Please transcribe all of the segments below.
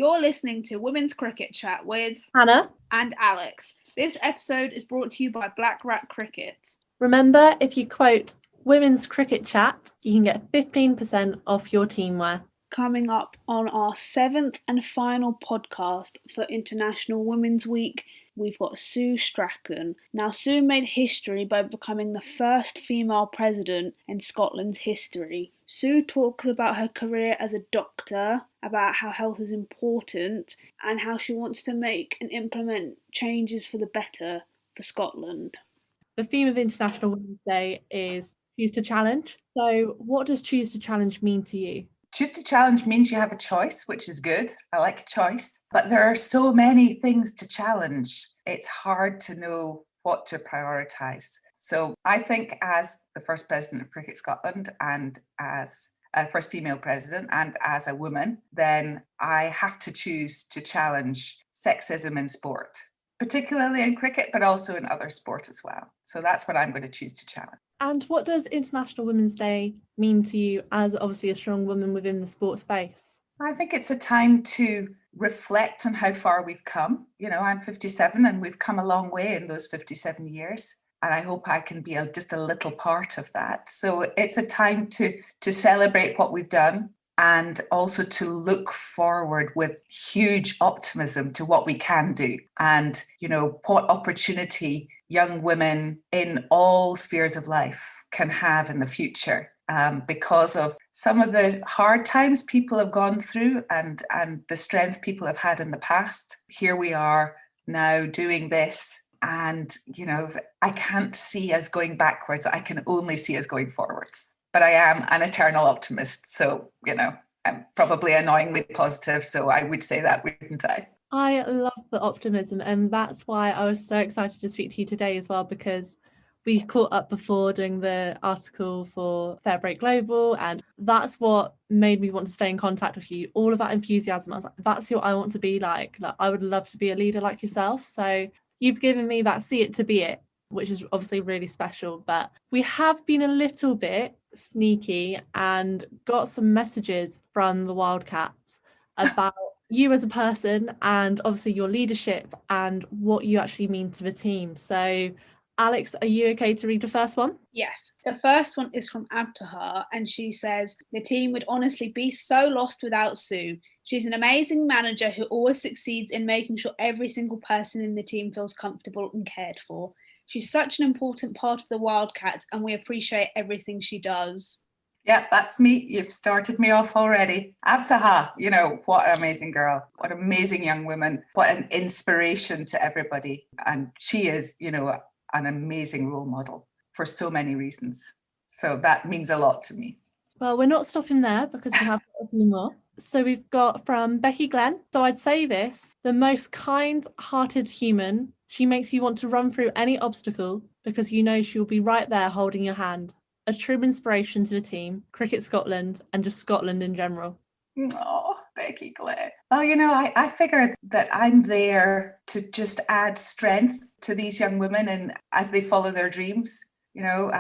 You're listening to Women's Cricket Chat with Hannah. and Alex. This episode is brought to you by Black Rat Cricket. Remember, if you quote Women's Cricket Chat, you can get 15% off your teamwear. Coming up on our 7th and final podcast for International Women's Week, we've got Sue Strachan. Now, Sue made history by becoming the first female president in Scotland's history. Sue talks about her career as a doctor, about how health is important, and how she wants to make and implement changes for the better for Scotland. The theme of International Women's Day is Choose to Challenge. So what does Choose to Challenge mean to you? Choose to challenge means you have a choice, which is good. I like a choice. But there are so many things to challenge. It's hard to know what to prioritise. So I think as the first president of Cricket Scotland and as a first female president and as a woman, then I have to choose to challenge sexism in sport, particularly in cricket, but also in other sport as well. So that's what I'm going to choose to challenge. And what does International Women's Day mean to you as obviously a strong woman within the sport space? I think it's a time to reflect on how far we've come. You know, I'm 57 and we've come a long way in those 57 years. And I hope I can be just a little part of that. So it's a time to celebrate what we've done and also to look forward with huge optimism to what we can do. And, you know, what opportunity young women in all spheres of life can have in the future because of some of the hard times people have gone through and the strength people have had in the past. Here we are now doing this. And, you know, I can't see us going backwards. I can only see us going forwards. But I am an eternal optimist. So, you know, I'm probably annoyingly positive. So I would say that, wouldn't I? I love the optimism. And that's why I was so excited to speak to you today as well, because we caught up before doing the article for Fair Break Global. And that's what made me want to stay in contact with you. All of that enthusiasm. I was like, that's who I want to be like. I would love to be a leader like yourself. So you've given me that see it to be it, which is obviously really special. But we have been a little bit sneaky and got some messages from the Wildcats about you as a person and obviously your leadership and what you actually mean to the team. So Alex, are you okay to read the first one? Yes. The first one is from Abtahar, and she says, the team would honestly be so lost without Sue. She's an amazing manager who always succeeds in making sure every single person in the team feels comfortable and cared for. She's such an important part of the Wildcats, and we appreciate everything she does. Yeah, that's me. You've started me off already. Abtaha, you know, what an amazing girl. What an amazing young woman. What an inspiration to everybody. And she is, you know, an amazing role model for so many reasons. So that means a lot to me. Well, we're not stopping there because we have a few more. So we've got from Becky Glenn. So I'd say this, the most kind-hearted human. She makes you want to run through any obstacle because you know she'll be right there holding your hand. A true inspiration to the team, Cricket Scotland, and just Scotland in general. Oh, Becky Glenn. Well, you know, I figure that I'm there to just add strength to these young women and as they follow their dreams, you know,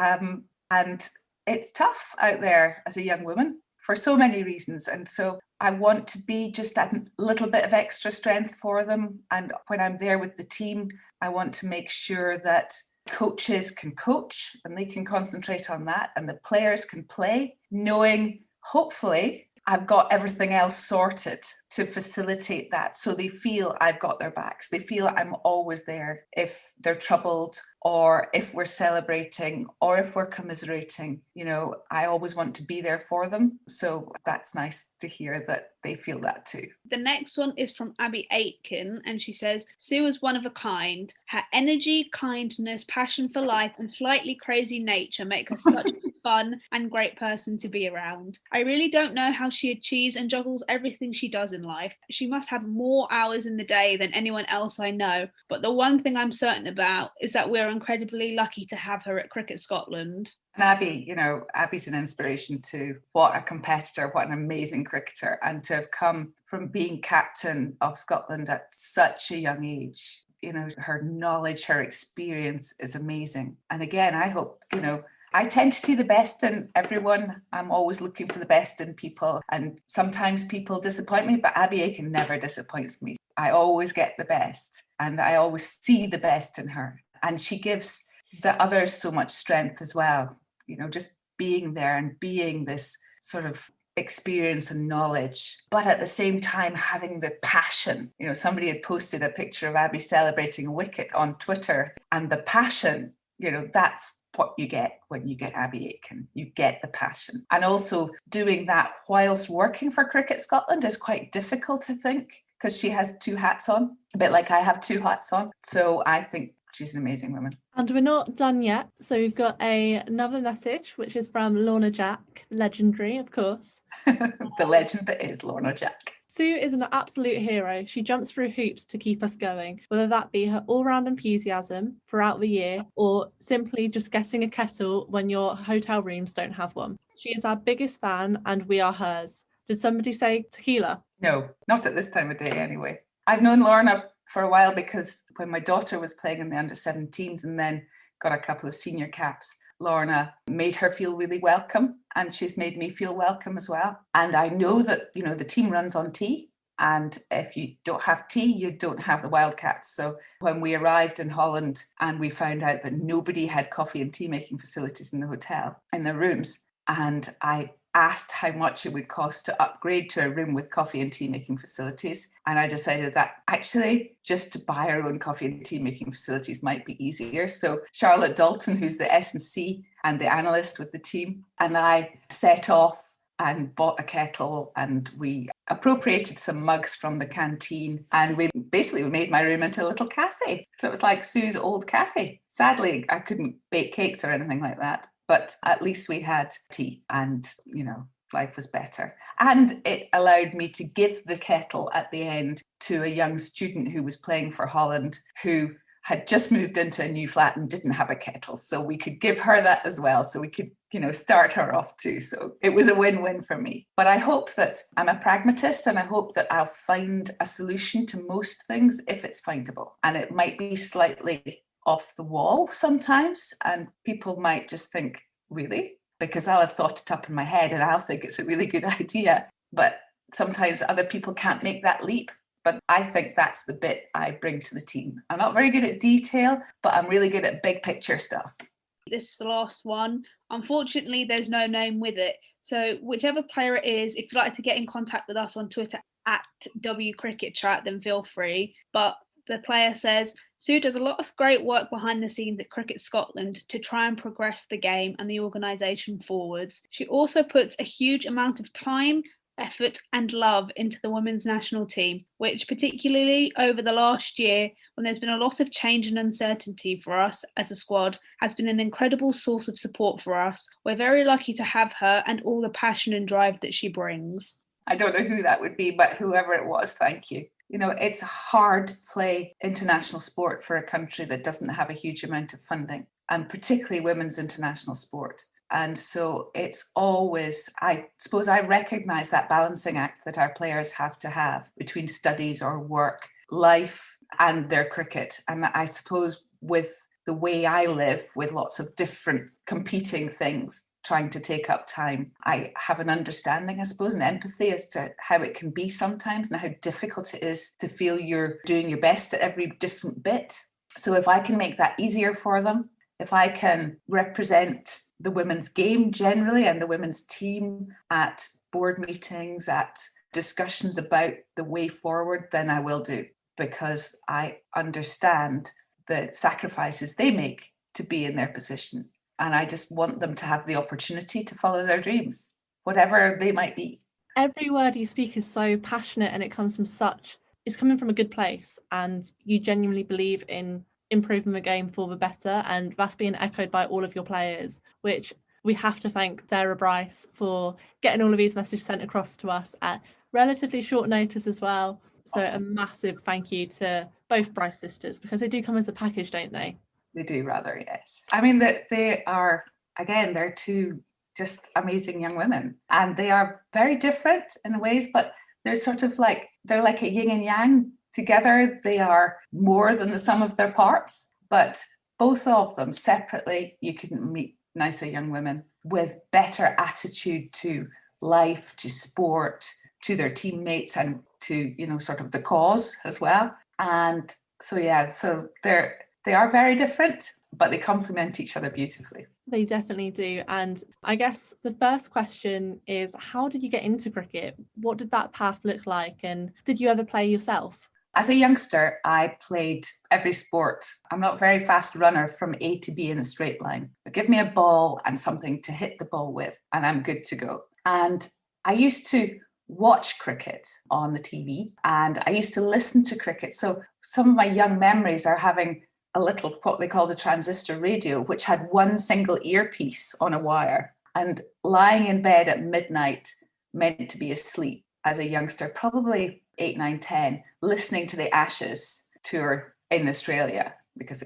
and it's tough out there as a young woman for so many reasons. And so I want to be just that little bit of extra strength for them. And when I'm there with the team, I want to make sure that coaches can coach and they can concentrate on that and the players can play, knowing hopefully I've got everything else sorted to facilitate that. So they feel I've got their backs. They feel I'm always there if they're troubled or if we're celebrating or if we're commiserating. You know, I always want to be there for them. So that's nice to hear that they feel that too. The next one is from Abby Aitken, and she says, Sue is one of a kind. Her energy, kindness, passion for life, and slightly crazy nature make her such a fun and great person to be around. I really don't know how she achieves and juggles everything she does in life. She must have more hours in the day than anyone else I know, but the one thing I'm certain about is that we're incredibly lucky to have her at Cricket Scotland. And Abby, you know, Abby's an inspiration too. What a competitor, what an amazing cricketer. And to have come from being captain of Scotland at such a young age, you know, her knowledge, her experience is amazing. And again, I hope, you know, I tend to see the best in everyone. I'm always looking for the best in people, and sometimes people disappoint me, but Abby Aiken never disappoints me. I always get the best, and I always see the best in her. And she gives the others so much strength as well, you know, just being there and being this sort of experience and knowledge, but at the same time having the passion. You know, somebody had posted a picture of Abby celebrating a wicket on Twitter, and the passion, you know, that's what you get when you get Abby Aiken. You get the passion. And also doing that whilst working for Cricket Scotland is quite difficult, I think, because she has two hats on, a bit like I have two hats on. So I think she's an amazing woman. And we're not done yet. So we've got another message, which is from Lorna Jack, legendary, of course. The legend that is Lorna Jack. Sue is an absolute hero. She jumps through hoops to keep us going, whether that be her all-round enthusiasm throughout the year or simply just getting a kettle when your hotel rooms don't have one. She is our biggest fan and we are hers. Did somebody say tequila? No, not at this time of day anyway. I've known Lorna for a while because when my daughter was playing in the under-17s and then got a couple of senior caps, Lorna made her feel really welcome, and she's made me feel welcome as well. And I know that, you know, the team runs on tea, and if you don't have tea, you don't have the Wildcats. So when we arrived in Holland and we found out that nobody had coffee and tea making facilities in the hotel, in their rooms, and I asked how much it would cost to upgrade to a room with coffee and tea making facilities. And I decided that actually just to buy our own coffee and tea making facilities might be easier. So Charlotte Dalton, who's the S&C and the analyst with the team, and I set off and bought a kettle, and we appropriated some mugs from the canteen, and we made my room into a little cafe. So it was like Sue's old cafe. Sadly, I couldn't bake cakes or anything like that, but at least we had tea, and, you know, life was better. And it allowed me to give the kettle at the end to a young student who was playing for Holland, who had just moved into a new flat and didn't have a kettle. So we could give her that as well. So we could, you know, start her off too. So it was a win-win for me. But I hope that I'm a pragmatist, and I hope that I'll find a solution to most things if it's findable. And it might be slightly off the wall sometimes, and people might just think, really? Because I'll have thought it up in my head and I'll think it's a really good idea. But sometimes other people can't make that leap. But I think that's the bit I bring to the team. I'm not very good at detail, but I'm really good at big picture stuff. This is the last one. Unfortunately, there's no name with it. So whichever player it is, if you'd like to get in contact with us on Twitter at WCricketChat, then feel free. But the player says, Sue does a lot of great work behind the scenes at Cricket Scotland to try and progress the game and the organisation forwards. She also puts a huge amount of time, effort and love into the women's national team, which particularly over the last year, when there's been a lot of change and uncertainty for us as a squad, has been an incredible source of support for us. We're very lucky to have her and all the passion and drive that she brings. I don't know who that would be, but whoever it was, thank you. You know, it's hard to play international sport for a country that doesn't have a huge amount of funding, and particularly women's international sport. And so it's always, I suppose I recognise that balancing act that our players have to have between studies or work, life and their cricket. And I suppose with the way I live, with lots of different competing things trying to take up time, I have an understanding, I suppose, and empathy as to how it can be sometimes and how difficult it is to feel you're doing your best at every different bit. So if I can make that easier for them, if I can represent the women's game generally and the women's team at board meetings, at discussions about the way forward, then I will do, because I understand the sacrifices they make to be in their position. And I just want them to have the opportunity to follow their dreams, whatever they might be. Every word you speak is so passionate, and it's coming from a good place, and you genuinely believe in improving the game for the better, and that's being echoed by all of your players, which we have to thank Sarah Bryce for getting all of these messages sent across to us at relatively short notice as well. So a massive thank you to both Bryce sisters, because they do come as a package, don't they? They do, rather, yes. I mean, that they are, again, they're two just amazing young women, and they are very different in ways, but they're sort of like, they're like a yin and yang. Together, they are more than the sum of their parts, but both of them separately, you couldn't meet nicer young women with better attitude to life, to sport, to their teammates, and to, sort of the cause as well. And so, so they are very different, but they complement each other beautifully. They definitely do. And I guess the first question is, how did you get into cricket? What did that path look like? And did you ever play yourself? As a youngster, I played every sport. I'm not a very fast runner from A to B in a straight line. But give me a ball and something to hit the ball with, and I'm good to go. And I used to watch cricket on the TV, and I used to listen to cricket. So some of my young memories are having a little, what they called a transistor radio, which had one single earpiece on a wire, and lying in bed at midnight, meant to be asleep as a youngster, probably 8, 9, 10, listening to the Ashes tour in Australia, because,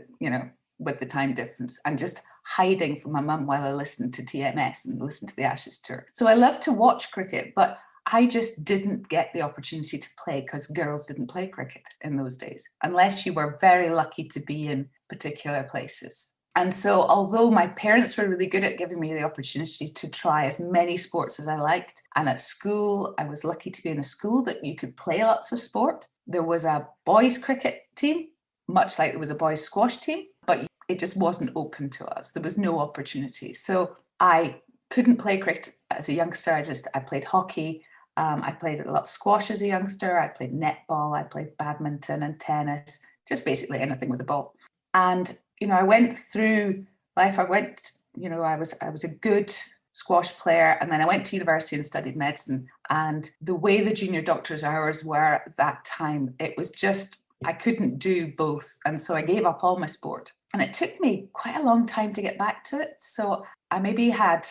with the time difference, and just hiding from my mum while I listened to TMS and listened to the Ashes tour. So I love to watch cricket, but I just didn't get the opportunity to play because girls didn't play cricket in those days, unless you were very lucky to be in particular places. And so although my parents were really good at giving me the opportunity to try as many sports as I liked, and at school, I was lucky to be in a school that you could play lots of sport. There was a boys cricket team, much like there was a boys squash team, but it just wasn't open to us. There was no opportunity. So I couldn't play cricket as a youngster. I played hockey. I played a lot of squash as a youngster. I played netball. I played badminton and tennis, just basically anything with a ball. And I went through life. I was a good squash player, and then I went to university and studied medicine. And the way the junior doctor's hours were at that time, it was just, I couldn't do both. And so I gave up all my sport. And it took me quite a long time to get back to it. So I maybe had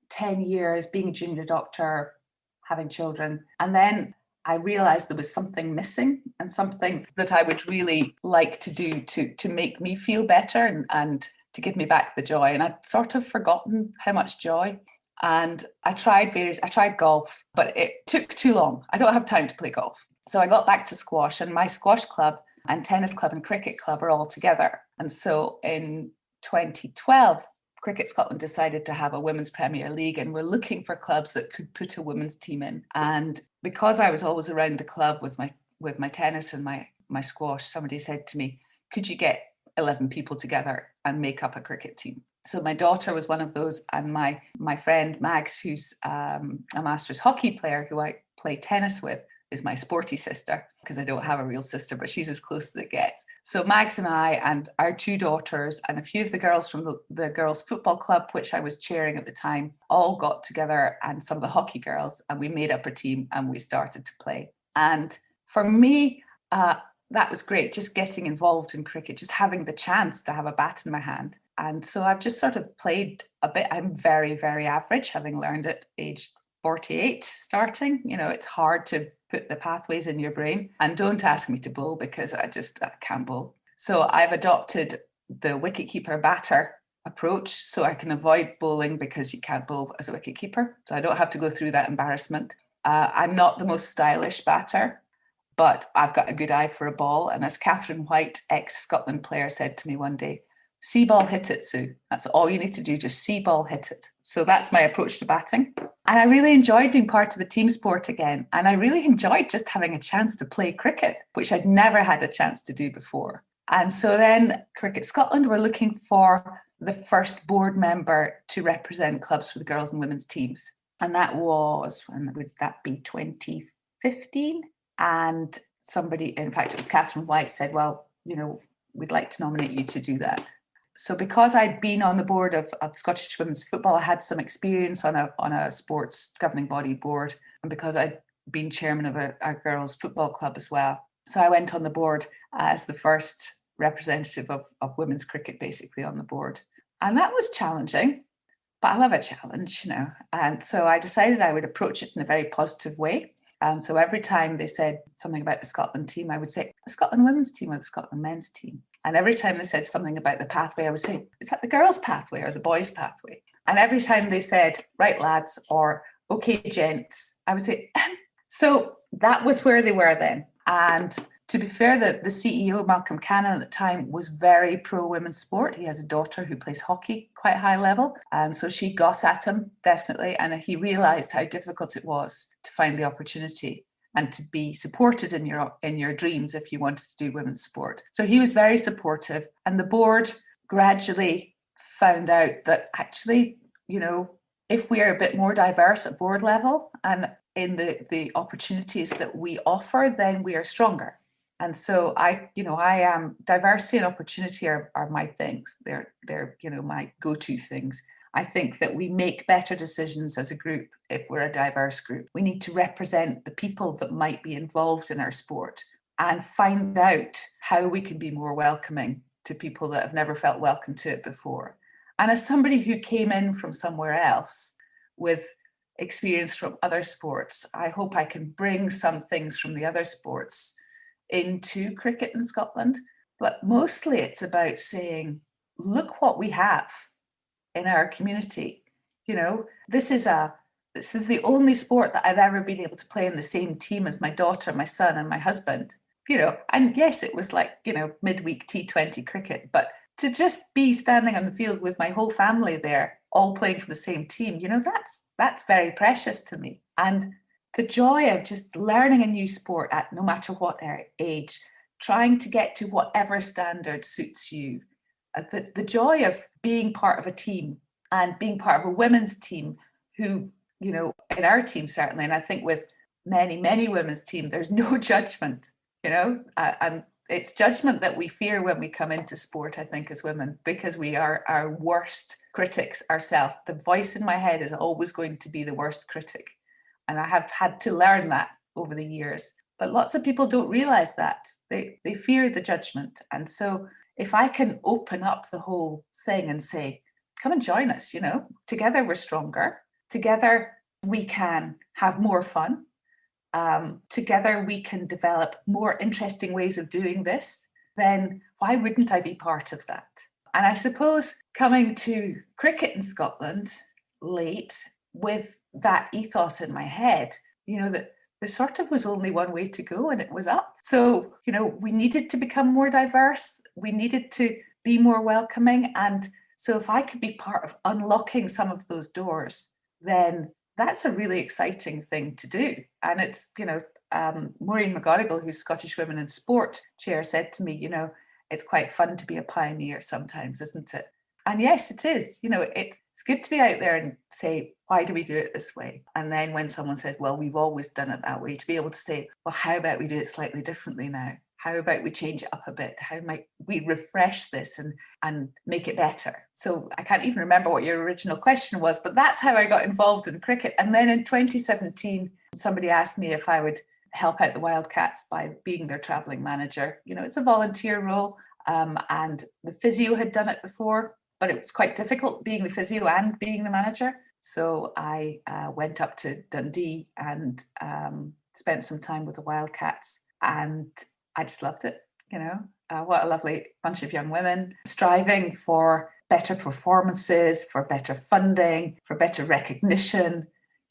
10 years being a junior doctor, having children. And then I realized there was something missing, and something that I would really like to do to make me feel better and to give me back the joy. And I'd sort of forgotten how much joy. And I tried golf, but it took too long. I don't have time to play golf. So I got back to squash, and my squash club and tennis club and cricket club are all together. And so in 2012, Cricket Scotland decided to have a women's Premier League, and we're looking for clubs that could put a women's team in. And because I was always around the club with my tennis and my squash, somebody said to me, could you get 11 people together and make up a cricket team? So my daughter was one of those, and my friend Mags, who's a Masters hockey player who I play tennis with, is my sporty sister, because I don't have a real sister, but she's as close as it gets. So Mags and I and our 2 daughters and a few of the girls from the girls' football club, which I was chairing at the time, all got together, and some of the hockey girls, and we made up a team and we started to play. And for me, that was great, just getting involved in cricket, just having the chance to have a bat in my hand. And so I've just sort of played a bit. I'm very, very average, having learned at age 48 starting. It's hard to put the pathways in your brain. And don't ask me to bowl, because I can't bowl. So I've adopted the wicketkeeper batter approach, so I can avoid bowling, because you can't bowl as a wicketkeeper. So I don't have to go through that embarrassment. I'm not the most stylish batter, but I've got a good eye for a ball. And as Catherine White, ex-Scotland player, said to me one day, see ball, hit it, Sue. That's all you need to do, just see ball, hit it. So that's my approach to batting. And I really enjoyed being part of a team sport again. And I really enjoyed just having a chance to play cricket, which I'd never had a chance to do before. And so then Cricket Scotland were looking for the first board member to represent clubs for the girls and women's teams. And that was, when would that be, 2015? And somebody, in fact, it was Catherine White, said, well, we'd like to nominate you to do that. So because I'd been on the board of Scottish Women's Football, I had some experience on a sports governing body board, and because I'd been chairman of a girls' football club as well. So I went on the board as the first representative of women's cricket, basically, on the board. And that was challenging, but I love a challenge, And so I decided I would approach it in a very positive way. So every time they said something about the Scotland team, I would say the Scotland women's team or the Scotland men's team. And every time they said something about the pathway, I would say, is that the girls' pathway or the boys' pathway? And every time they said, right, lads, or okay, gents, I would say, so that was where they were then. And to be fair, the CEO, Malcolm Cannon, at the time was very pro-women's sport. He has a daughter who plays hockey quite high level. And so she got at him, definitely. And he realised how difficult it was to find the opportunity and to be supported in your dreams if you wanted to do women's sport. So he was very supportive. And the board gradually found out that actually, if we are a bit more diverse at board level and in the opportunities that we offer, then we are stronger. And so I am diversity and opportunity are my things. They're my go-to things. I think that we make better decisions as a group if we're a diverse group. We need to represent the people that might be involved in our sport and find out how we can be more welcoming to people that have never felt welcome to it before. And as somebody who came in from somewhere else with experience from other sports, I hope I can bring some things from the other sports into cricket in Scotland. But mostly it's about saying, look what we have in our community. This is the only sport that I've ever been able to play in the same team as my daughter, my son, and my husband. And yes, it was like, midweek T20 cricket, but to just be standing on the field with my whole family there, all playing for the same team, that's very precious to me. And the joy of just learning a new sport at no matter what age, trying to get to whatever standard suits you, the joy of being part of a team and being part of a women's team who, in our team certainly, and I think with many, many women's team, there's no judgment, and it's judgment that we fear when we come into sport, I think, as women, because we are our worst critics ourselves. The voice in my head is always going to be the worst critic. And I have had to learn that over the years. But lots of people don't realize that. They fear the judgment. And so if I can open up the whole thing and say, come and join us, together we're stronger. Together we can have more fun. Together we can develop more interesting ways of doing this, then why wouldn't I be part of that? And I suppose coming to cricket in Scotland late with that ethos in my head, that there sort of was only one way to go and it was up. So, we needed to become more diverse. We needed to be more welcoming. And so if I could be part of unlocking some of those doors, then that's a really exciting thing to do. And it's, Maureen McGonigal, who's Scottish Women in Sport chair, said to me, it's quite fun to be a pioneer sometimes, isn't it? And yes, it is. It's good to be out there and say, why do we do it this way? And then when someone says, well, we've always done it that way, to be able to say, well, how about we do it slightly differently now? How about we change it up a bit? How might we refresh this and make it better? So I can't even remember what your original question was, but that's how I got involved in cricket. And then in 2017, somebody asked me if I would help out the Wildcats by being their travelling manager. It's a volunteer role, and the physio had done it before, but it was quite difficult being the physio and being the manager. So I went up to Dundee and spent some time with the Wildcats, and I just loved it. What a lovely bunch of young women striving for better performances, for better funding, for better recognition.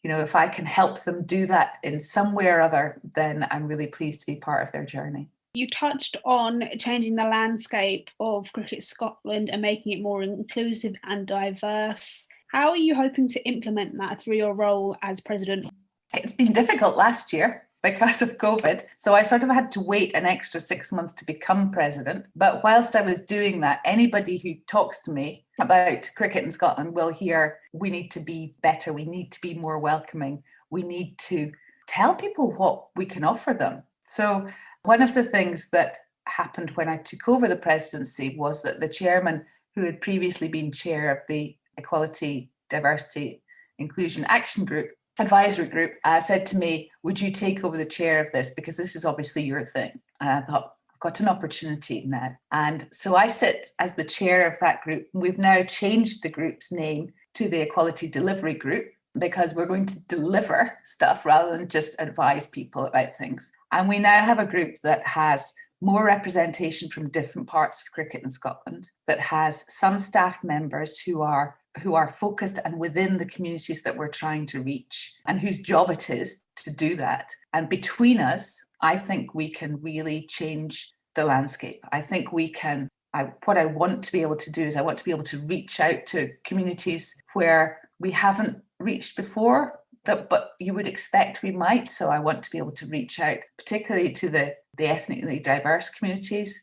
If I can help them do that in some way or other, then I'm really pleased to be part of their journey. You touched on changing the landscape of Cricket Scotland and making it more inclusive and diverse. How are you hoping to implement that through your role as president? It's been difficult last year because of COVID. So I sort of had to wait an extra 6 months to become president. But whilst I was doing that, anybody who talks to me about cricket in Scotland will hear, we need to be better. We need to be more welcoming. We need to tell people what we can offer them. So one of the things that happened when I took over the presidency was that the chairman, who had previously been chair of the Equality, Diversity, Inclusion Action Group, advisory group, said to me, would you take over the chair of this? Because this is obviously your thing. And I thought, I've got an opportunity now. And so I sit as the chair of that group. We've now changed the group's name to the Equality Delivery Group because we're going to deliver stuff rather than just advise people about things. And we now have a group that has more representation from different parts of cricket in Scotland, that has some staff members who are focused and within the communities that we're trying to reach, and whose job it is to do that. And between us, I think we can really change the landscape. I think we can. What I want to be able to do is I want to be able to reach out to communities where we haven't reached before, but you would expect we might. So I want to be able to reach out, particularly to the ethnically diverse communities.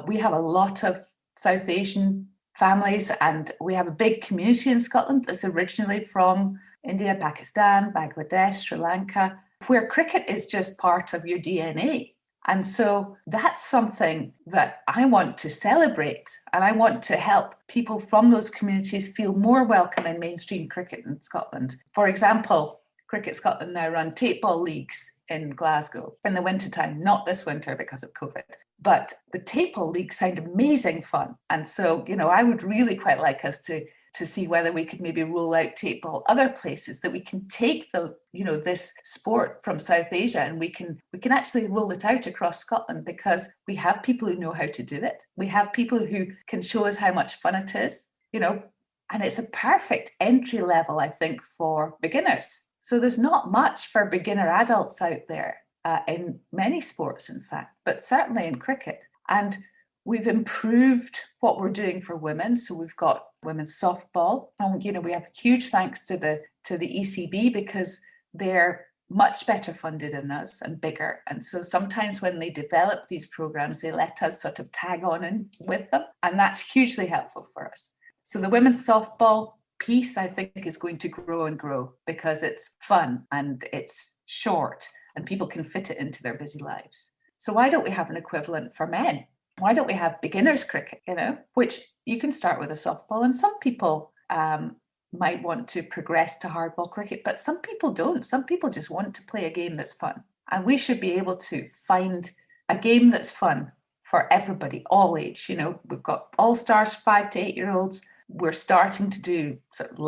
We have a lot of South Asian families, and we have a big community in Scotland that's originally from India, Pakistan, Bangladesh, Sri Lanka, where cricket is just part of your DNA. And so that's something that I want to celebrate, and I want to help people from those communities feel more welcome in mainstream cricket in Scotland. For example, Cricket Scotland now run tape ball leagues in Glasgow in the wintertime, not this winter because of COVID. But the tape ball leagues sound amazing fun. And so, I would really quite like us to see whether we could maybe roll out tape ball other places, that we can take this sport from South Asia and we can actually roll it out across Scotland, because we have people who know how to do it. We have people who can show us how much fun it is, and it's a perfect entry level, I think, for beginners. So there's not much for beginner adults out there in many sports, in fact, but certainly in cricket. And we've improved what we're doing for women. So we've got women's softball. And, we have huge thanks to the ECB, because they're much better funded than us and bigger. And so sometimes when they develop these programs, they let us sort of tag on in with them. And that's hugely helpful for us. So the women's softball piece, I think, is going to grow and grow, because it's fun and it's short and people can fit it into their busy lives. So why don't we have an equivalent for men? Why don't we have beginners cricket, which you can start with a softball, and some people might want to progress to hardball cricket, but some people don't. Some people just want to play a game that's fun. And we should be able to find a game that's fun for everybody, all age. We've got all-stars, 5 to 8-year-olds. We're starting to do sort of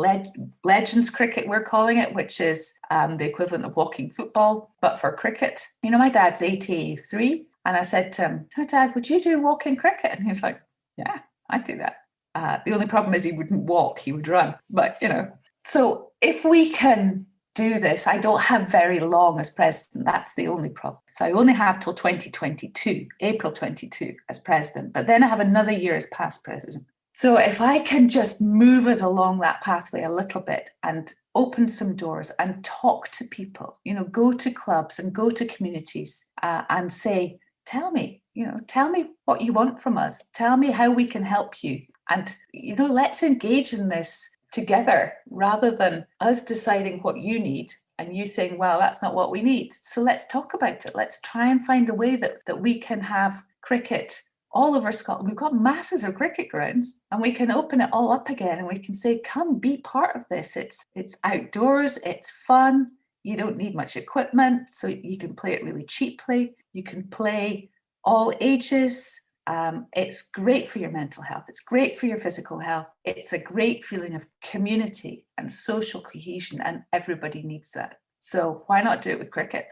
legends cricket, we're calling it, which is the equivalent of walking football, but for cricket. My dad's 83, and I said to him, "Oh, Dad, would you do walking cricket?" And he was like, "Yeah, I'd do that." The only problem is he wouldn't walk, he would run. But, so if we can do this, I don't have very long as president. That's the only problem. So I only have till 2022, April 22 as president, but then I have another year as past president. So if I can just move us along that pathway a little bit and open some doors and talk to people, go to clubs and go to communities and say, tell me what you want from us. Tell me how we can help you. And, let's engage in this together rather than us deciding what you need and you saying, well, that's not what we need. So let's talk about it. Let's try and find a way that we can have cricket all over Scotland. We've got masses of cricket grounds, and we can open it all up again, and we can say, come be part of this. It's outdoors, it's fun. You don't need much equipment, so you can play it really cheaply. You can play all ages. It's great for your mental health. It's great for your physical health. It's a great feeling of community and social cohesion, and everybody needs that. So why not do it with cricket,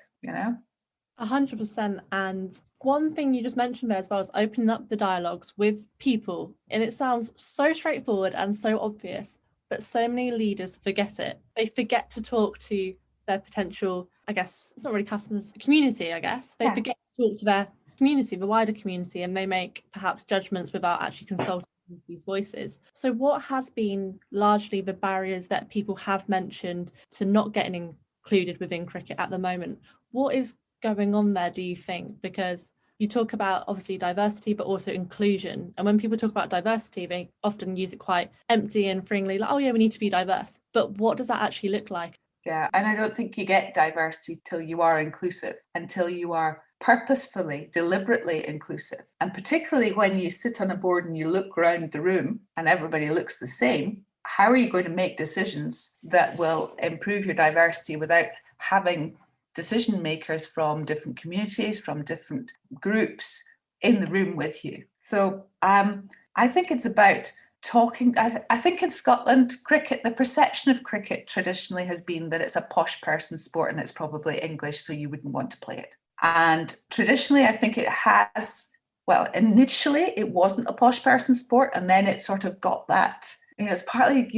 100%. And one thing you just mentioned there as well is opening up the dialogues with people. And it sounds so straightforward and so obvious, but so many leaders forget it. They forget to talk to their potential, I guess, it's not really customers, community, I guess. They forget to talk to their community, the wider community, and they make perhaps judgments without actually consulting these voices. So what has been largely the barriers that people have mentioned to not getting included within cricket at the moment? What is going on there, do you think? Because you talk about obviously diversity, but also inclusion. And when people talk about diversity, they often use it quite empty and freely, like, oh yeah, we need to be diverse. But what does that actually look like? Yeah, and I don't think you get diversity till you are inclusive, until you are purposefully, deliberately inclusive. And particularly when you sit on a board and you look around the room and everybody looks the same, how are you going to make decisions that will improve your diversity without having decision makers from different communities, from different groups in the room with you? So I think it's about talking. I think in Scotland, cricket, the perception of cricket traditionally has been that it's a posh person's sport and it's probably English, so you wouldn't want to play it. And traditionally, I think it has, well, initially it wasn't a posh person's sport, and then it sort of got that, it's partly,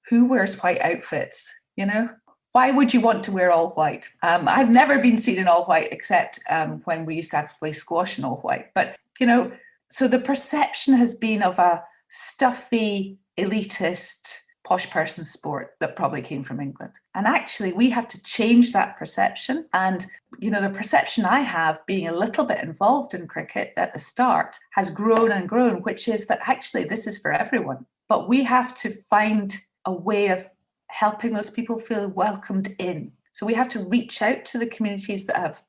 who wears white outfits, Why would you want to wear all white? I've never been seen in all white except when we used to have to play squash in all white. But, so the perception has been of a stuffy, elitist, posh person sport that probably came from England. And actually, we have to change that perception. And, the perception I have, being a little bit involved in cricket at the start, has grown and grown, which is that actually this is for everyone. But we have to find a way of helping those people feel welcomed in. So we have to reach out to the communities that have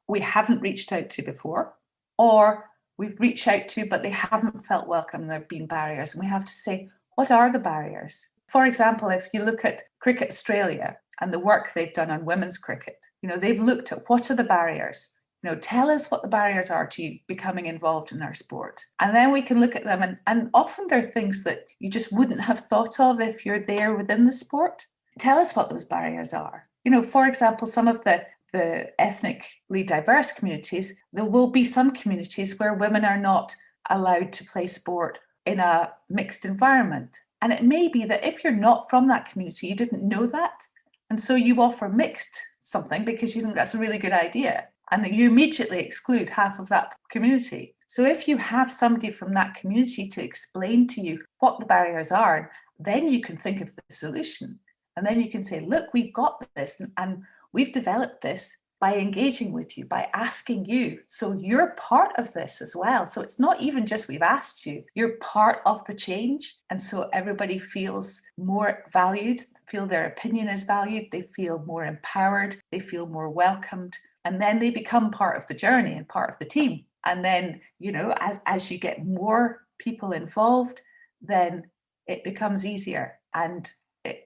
we haven't reached out to before, or we've reached out to, but they haven't felt welcome. There have been barriers. And we have to say, what are the barriers? For example, if you look at Cricket Australia and the work they've done on women's cricket, they've looked at what are the barriers. Tell us what the barriers are to you becoming involved in our sport. And then we can look at them. And often they're things that you just wouldn't have thought of if you're there within the sport. Tell us what those barriers are. For example, some of the ethnically diverse communities, there will be some communities where women are not allowed to play sport in a mixed environment. And it may be that if you're not from that community, you didn't know that. And so you offer mixed something because you think that's a really good idea. And that you immediately exclude half of that community. So if you have somebody from that community to explain to you what the barriers are, then you can think of the solution. And then you can say, look, we've got this and we've developed this by engaging with you, by asking you. So you're part of this as well. So it's not even just we've asked you, you're part of the change. And so everybody feels more valued, feel their opinion is valued, they feel more empowered, they feel more welcomed. And then they become part of the journey and part of the team. And then, as you get more people involved, then it becomes easier and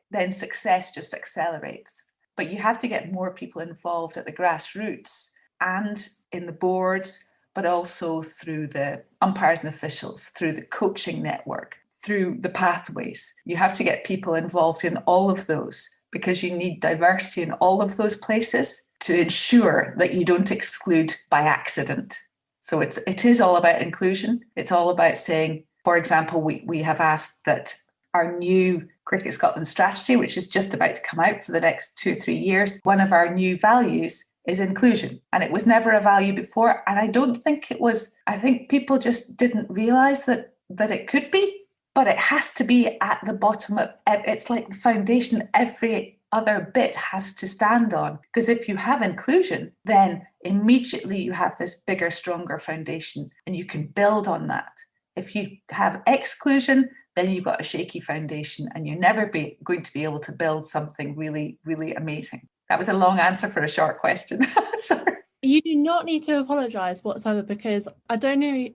then success just accelerates. But you have to get more people involved at the grassroots and in the boards, but also through the umpires and officials, through the coaching network, through the pathways. You have to get people involved in all of those because you need diversity in all of those places to ensure that you don't exclude by accident. So it is all about inclusion. It's all about saying, for example, we have asked that our new Cricket Scotland strategy, which is just about to come out for the next 2 or 3 years, one of our new values is inclusion. And it was never a value before. And I don't think it was, I think people just didn't realise that it could be, but it has to be at the bottom of, it's like the foundation every other bit has to stand on. Because if you have inclusion, then immediately you have this bigger, stronger foundation and you can build on that. If you have exclusion, then you've got a shaky foundation and you're never going to be able to build something really, really amazing. That was a long answer for a short question. Sorry. You do not need to apologise whatsoever, because I don't know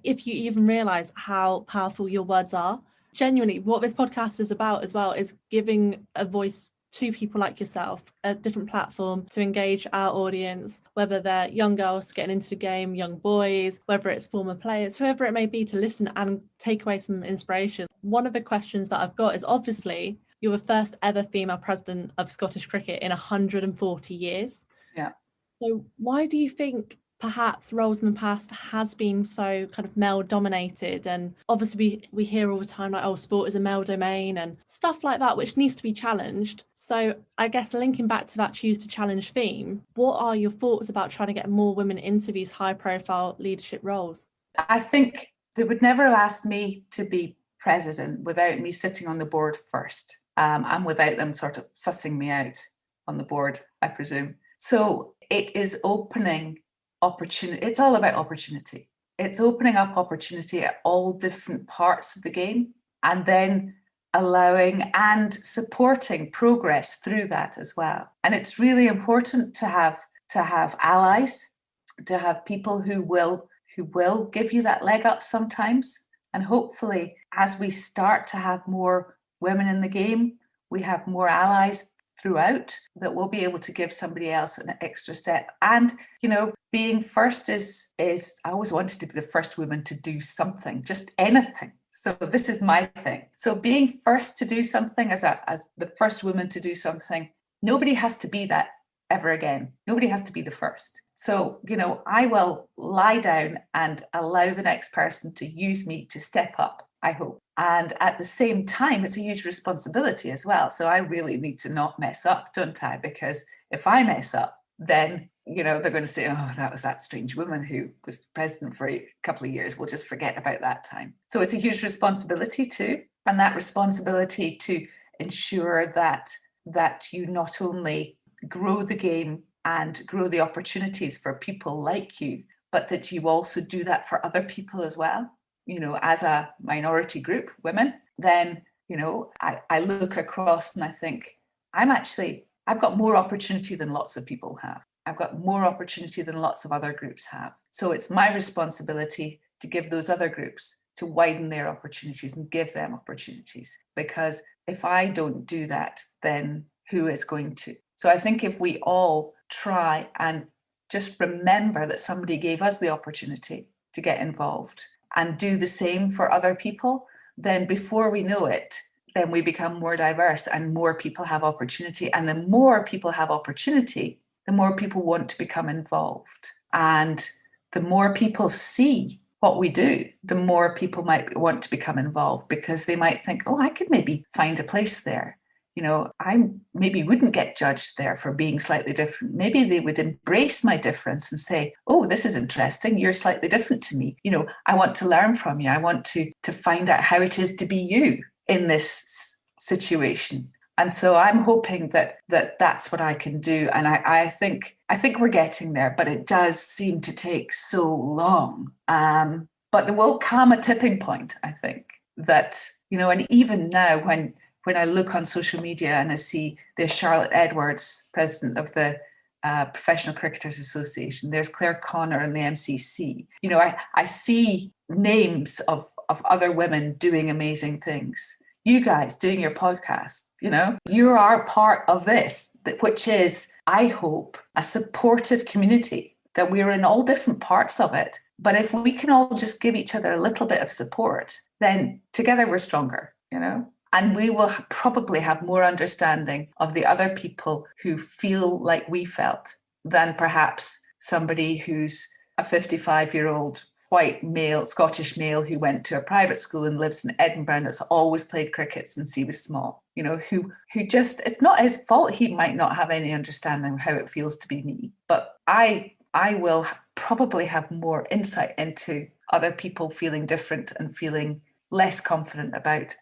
if you even realise how powerful your words are. Genuinely, what this podcast is about as well is giving a voice to people like yourself, a different platform to engage our audience, whether they're young girls getting into the game, young boys, whether it's former players, whoever it may be, to listen and take away some inspiration. One of the questions that I've got is, obviously, you're the first ever female president of Scottish cricket in 140 years. Yeah. So why do you think perhaps roles in the past has been so kind of male dominated? And obviously we hear all the time like, oh, sport is a male domain and stuff like that, which needs to be challenged. So I guess linking back to that choose to challenge theme, what are your thoughts about trying to get more women into these high profile leadership roles? I think they would never have asked me to be president without me sitting on the board first, and without them sort of sussing me out on the board, I presume. So it is opening opportunity. It's all about opportunity. It's opening up opportunity at all different parts of the game, and then allowing and supporting progress through that as well. And it's really important to have allies, to have people who will give you that leg up sometimes. And hopefully, as we start to have more women in the game, we have more allies throughout that will be able to give somebody else an extra step. And, being first is I always wanted to be the first woman to do something, just anything. So this is my thing. So being first to do something, as the first woman to do something, nobody has to be that ever again. Nobody has to be the first. So, I will lie down and allow the next person to use me to step up I hope. And at the same time, it's a huge responsibility as well. So I really need to not mess up, don't I? Because if I mess up, then, they're going to say, oh, that was that strange woman who was president for a couple of years. We'll just forget about that time. So it's a huge responsibility too. And that responsibility to ensure that you not only grow the game and grow the opportunities for people like you, but that you also do that for other people as well. As a minority group, women, then, I look across and I think, I've got more opportunity than lots of people have. I've got more opportunity than lots of other groups have. So it's my responsibility to give those other groups, to widen their opportunities and give them opportunities. Because if I don't do that, then who is going to? So I think if we all try and just remember that somebody gave us the opportunity to get involved and do the same for other people, then before we know it, then we become more diverse and more people have opportunity. And the more people have opportunity, the more people want to become involved. And the more people see what we do, the more people might want to become involved, because they might think, oh, I could maybe find a place there. I maybe wouldn't get judged there for being slightly different. Maybe they would embrace my difference and say, oh, this is interesting. You're slightly different to me. I want to learn from you. I want to find out how it is to be you in this situation. And so I'm hoping that that's what I can do. And I think we're getting there, but it does seem to take so long. But there will come a tipping point, I think, that, and even now when I look on social media and I see there's Charlotte Edwards, president of the Professional Cricketers Association, there's Claire Connor in the MCC. I see names of other women doing amazing things. You guys doing your podcast, you are part of this, which is, I hope, a supportive community, that we're in all different parts of it. But if we can all just give each other a little bit of support, then together we're stronger, and we will probably have more understanding of the other people who feel like we felt than perhaps somebody who's a 55-year-old white male, Scottish male who went to a private school and lives in Edinburgh and has always played cricket since he was small, who just, it's not his fault. He might not have any understanding of how it feels to be me, but I will probably have more insight into other people feeling different and feeling less confident about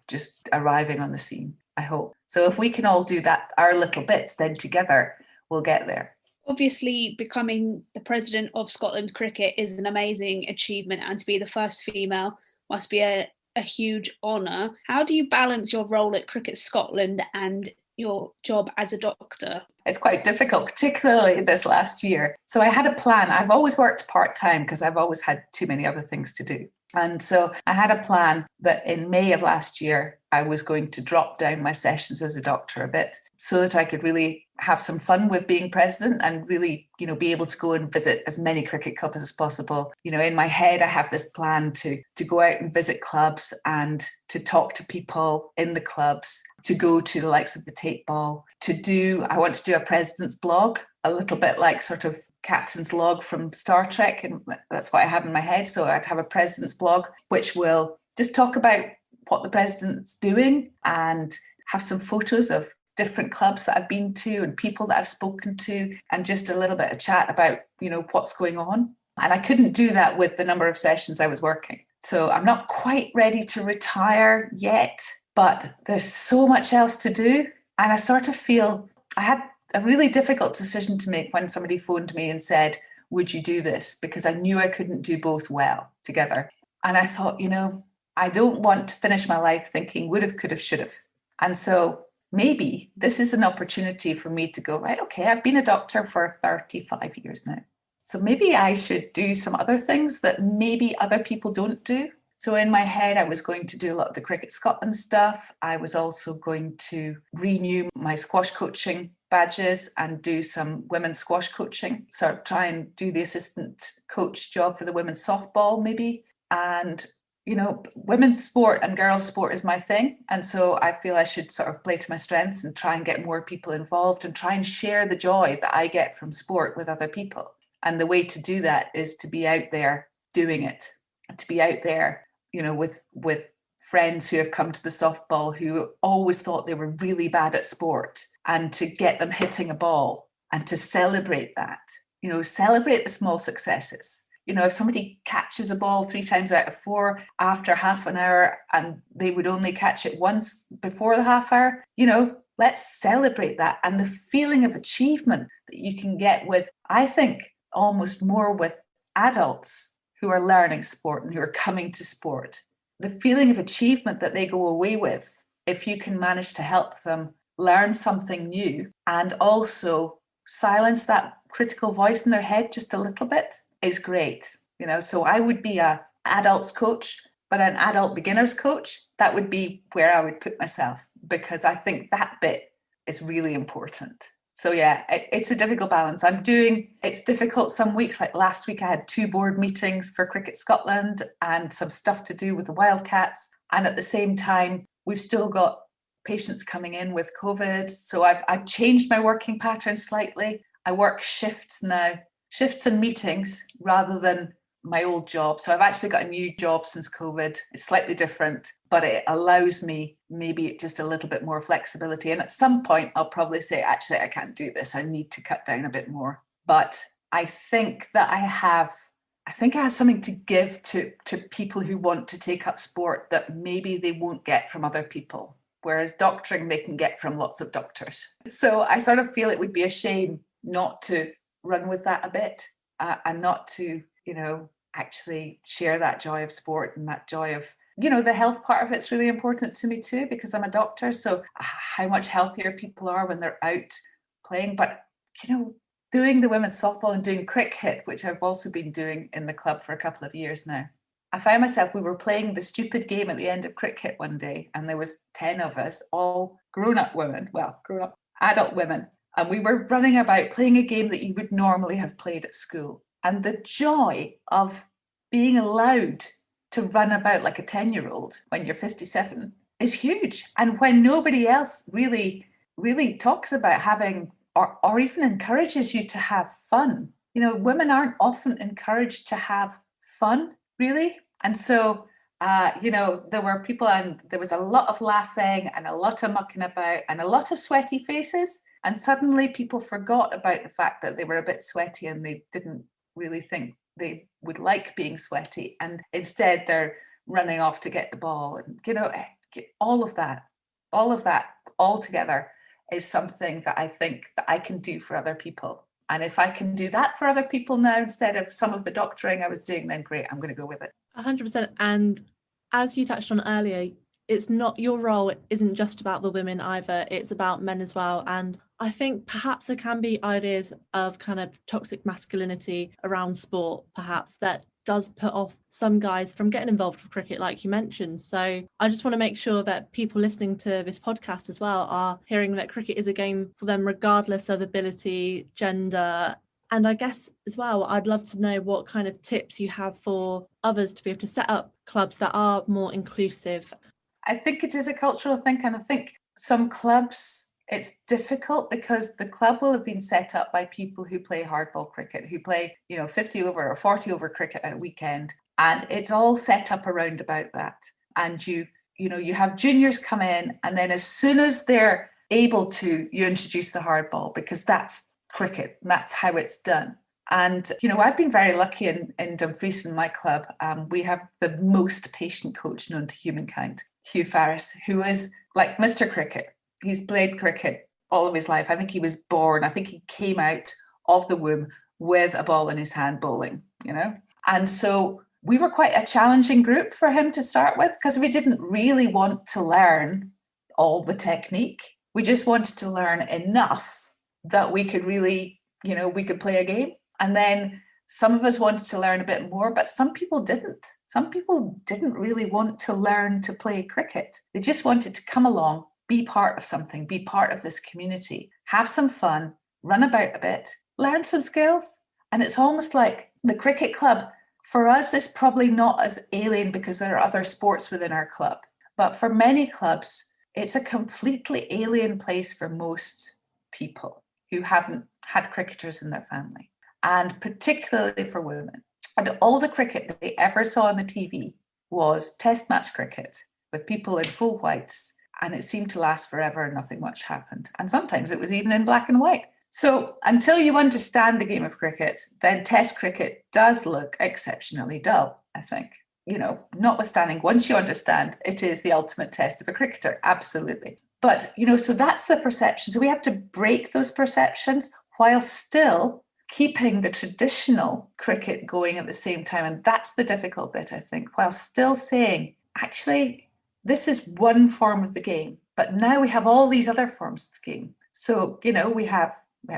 just arriving on the scene, I hope. So if we can all do that, our little bits, then together we'll get there. Obviously, becoming the president of Scotland Cricket is an amazing achievement, and to be the first female must be a huge honour. How do you balance your role at Cricket Scotland and your job as a doctor? It's quite difficult, particularly this last year. So I had a plan. I've always worked part-time because I've always had too many other things to do. And so I had a plan that in May of last year, I was going to drop down my sessions as a doctor a bit so that I could really have some fun with being president and really, be able to go and visit as many cricket clubs as possible. In my head, I have this plan to go out and visit clubs and to talk to people in the clubs, to go to the likes of the Tate Ball, I want to do a president's blog, a little bit like sort of captain's log from Star Trek, and that's what I have in my head. So I'd have a president's blog which will just talk about what the president's doing and have some photos of different clubs that I've been to and people that I've spoken to, and just a little bit of chat about what's going on. And I couldn't do that with the number of sessions I was working, so I'm not quite ready to retire yet, but there's so much else to do. And I sort of feel I had a really difficult decision to make when somebody phoned me and said, would you do this? Because I knew I couldn't do both well together. And I thought, I don't want to finish my life thinking would have, could have, should have. And so maybe this is an opportunity for me to go, right, okay, I've been a doctor for 35 years now. So maybe I should do some other things that maybe other people don't do. So in my head, I was going to do a lot of the Cricket Scotland stuff. I was also going to renew my squash coaching badges and do some women's squash coaching. So try and do the assistant coach job for the women's softball maybe. And, women's sport and girls' sport is my thing. And so I feel I should sort of play to my strengths and try and get more people involved and try and share the joy that I get from sport with other people. And the way to do that is to be out there doing it, to be out there with friends who have come to the softball who always thought they were really bad at sport, and to get them hitting a ball and to celebrate that, celebrate the small successes. If somebody catches a ball 3 times out of 4 after half an hour and they would only catch it once before the half hour, let's celebrate that. And the feeling of achievement that you can get with, I think, almost more with adults who are learning sport and who are coming to sport, the feeling of achievement that they go away with, if you can manage to help them learn something new and also silence that critical voice in their head just a little bit, is great. So I would be a adults coach, but an adult beginners coach, that would be where I would put myself, because I think that bit is really important. So yeah, it's a difficult balance. It's difficult some weeks. Like last week I had 2 board meetings for Cricket Scotland and some stuff to do with the Wildcats. And at the same time, we've still got patients coming in with COVID. So I've changed my working pattern slightly. I work shifts now, shifts and meetings rather than my old job. So I've actually got a new job since COVID. It's slightly different, but it allows me maybe just a little bit more flexibility. And at some point, I'll probably say, actually, I can't do this. I need to cut down a bit more. But I think that I have something to give to people who want to take up sport that maybe they won't get from other people. Whereas doctoring, they can get from lots of doctors. So I sort of feel it would be a shame not to run with that a bit and not to, actually share that joy of sport and that joy of, the health part of it's really important to me too, because I'm a doctor. So how much healthier people are when they're out playing. But, doing the women's softball and doing cricket, which I've also been doing in the club for a couple of years now, I found myself, we were playing the stupid game at the end of cricket one day, and there was 10 of us, all grown-up adult women. And we were running about playing a game that you would normally have played at school. And the joy of being allowed to run about like a 10-year-old when you're 57 is huge. And when nobody else really, really talks about having or even encourages you to have fun. Women aren't often encouraged to have fun, really. And so, there were people, and there was a lot of laughing and a lot of mucking about and a lot of sweaty faces. And suddenly people forgot about the fact that they were a bit sweaty and they didn't really think they would like being sweaty. And instead they're running off to get the ball. And, all of that all together is something that I think that I can do for other people. And if I can do that for other people now, instead of some of the doctoring I was doing, then great, I'm going to go with it. 100%. And as you touched on earlier, it's not, your role isn't just about the women either, it's about men as well. And I think perhaps there can be ideas of kind of toxic masculinity around sport, perhaps, that does put off some guys from getting involved with cricket, like you mentioned. So I just want to make sure that people listening to this podcast as well are hearing that cricket is a game for them, regardless of ability, gender. And I guess as well, I'd love to know what kind of tips you have for others to be able to set up clubs that are more inclusive. I think it is a cultural thing, and I think some clubs, it's difficult because the club will have been set up by people who play hardball cricket, who play, 50 over or 40 over cricket at a weekend. And it's all set up around about that. And you have juniors come in, and then as soon as they're able to, you introduce the hardball, because that's cricket. That's how it's done. And, I've been very lucky in Dumfries, in my club. We have the most patient coach known to humankind, Hugh Farris, who is like Mr. Cricket. He's played cricket all of his life. I think he was born, I think he came out of the womb with a ball in his hand bowling, And so we were quite a challenging group for him to start with, because we didn't really want to learn all the technique. We just wanted to learn enough that we could really, we could play a game. And then some of us wanted to learn a bit more, but some people didn't. Some people didn't really want to learn to play cricket. They just wanted to come along, be part of something, be part of this community, have some fun, run about a bit, learn some skills. And it's almost like the cricket club, for us, is probably not as alien because there are other sports within our club. But for many clubs, it's a completely alien place for most people who haven't had cricketers in their family, and particularly for women. And all the cricket that they ever saw on the TV was test match cricket with people in full whites, and it seemed to last forever and nothing much happened. And sometimes it was even in black and white. So until you understand the game of cricket, then test cricket does look exceptionally dull, I think. Notwithstanding, once you understand, it is the ultimate test of a cricketer, absolutely. But, so that's the perception. So we have to break those perceptions while still keeping the traditional cricket going at the same time. And that's the difficult bit, I think, while still saying, actually, this is one form of the game, but now we have all these other forms of the game. So, we have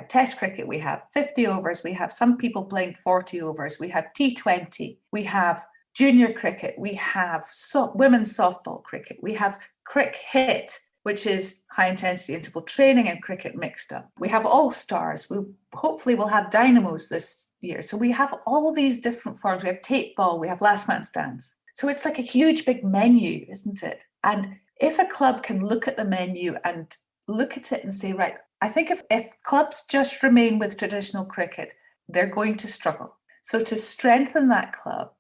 test cricket, we have 50 overs, we have some people playing 40 overs, we have T20, we have junior cricket, we have women's softball cricket, we have crick hit, which is high intensity interval training and cricket mixed up. We have all stars. We hopefully will have dynamos this year. So we have all these different forms. We have tape ball, we have last man stands. So it's like a huge big menu, isn't it? And if a club can look at the menu and look at it and say, right, I think if clubs just remain with traditional cricket, they're going to struggle. So to strengthen that club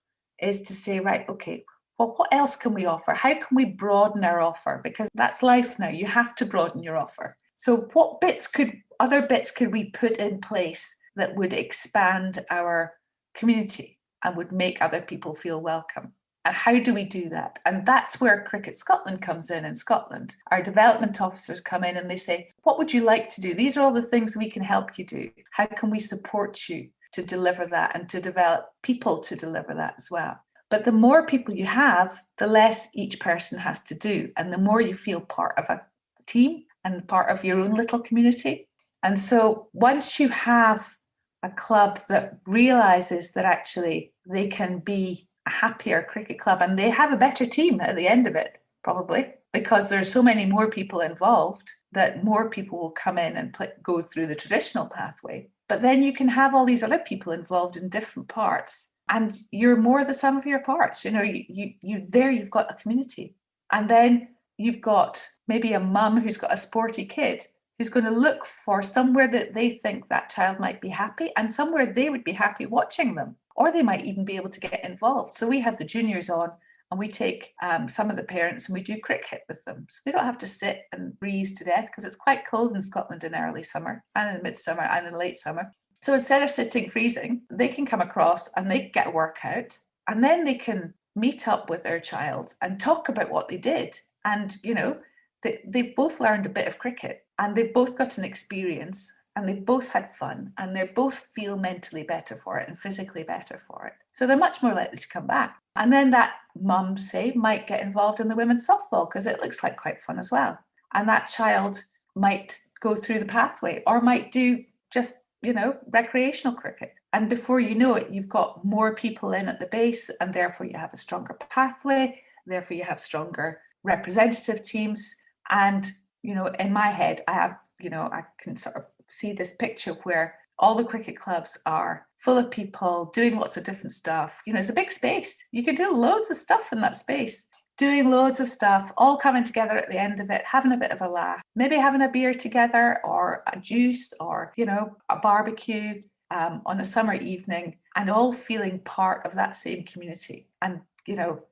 is to say, right, okay, well, what else can we offer? How can we broaden our offer? Because that's life now. You have to broaden your offer. So what other bits could we put in place that would expand our community and would make other people feel welcome? And how do we do that? And that's where Cricket Scotland comes in Scotland. Our development officers come in and they say, what would you like to do? These are all the things we can help you do. How can we support you to deliver that and to develop people to deliver that as well? But the more people you have, the less each person has to do. And the more you feel part of a team and part of your own little community. And so once you have a club that realizes that actually they can be a happier cricket club and they have a better team at the end of it, probably, because there are so many more people involved that more people will come in and go through the traditional pathway. But then you can have all these other people involved in different parts. And you're more the sum of your parts. You've got a community. And then you've got maybe a mum who's got a sporty kid who's going to look for somewhere that they think that child might be happy and somewhere they would be happy watching them, or they might even be able to get involved. So we have the juniors on and we take some of the parents and we do cricket with them. So they don't have to sit and freeze to death because it's quite cold in Scotland in early summer and in midsummer and in late summer. So instead of sitting freezing, they can come across and they get a workout and then they can meet up with their child and talk about what they did. And, they've both learned a bit of cricket and they've both got an experience and they both had fun and they both feel mentally better for it and physically better for it. So they're much more likely to come back. And then that mum, say, might get involved in the women's softball because it looks like quite fun as well. And that child might go through the pathway or might do just recreational cricket. And before you know it, you've got more people in at the base and therefore you have a stronger pathway, therefore you have stronger representative teams. And, in my head, I can sort of see this picture where all the cricket clubs are full of people doing lots of different stuff. It's a big space. You can do loads of stuff in that space. Doing loads of stuff, all coming together at the end of it, having a bit of a laugh, maybe having a beer together or a juice or, a barbecue on a summer evening and all feeling part of that same community. And,